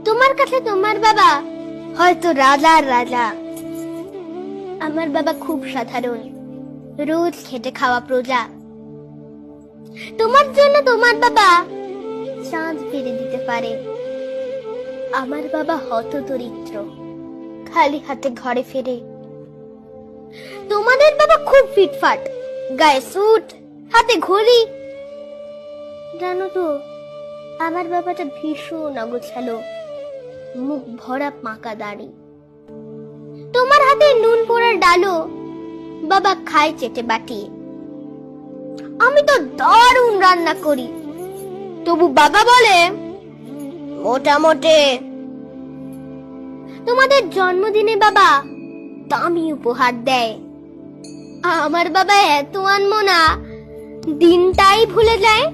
তোমার কাছে তোমার বাবা হয়তো রাজার রাজা, আমার বাবা খুব সাধারণ, রোজ খেটে খাওয়া প্রজা। তোমার জন্য তোমার বাবা চাঁদ ফিরে দিতে পারে, আমার বাবা হতদরিদ্র, খালি হাতে ঘরে ফেরে। তোমাদের বাবা খুব ফিটফাট, গায়ে স্যুট, হাতে ঘড়ি। জানো তো, আমার বাবাটা ভীষণ অগোছালো, মুখ ভরা পাকা দাড়ি। তোমার হাতে নুন পোড়ার ডালো বাবা খায় চেটে বাটিয়ে। আমি তো দারুণ রান্না করি, তবু বাবা বলে মোটামুটি। তোমাদের জন্মদিনে বাবা দামি উপহার দেয়, আমার বাবা এত আনমনা, দিনটাই ভুলে যায়।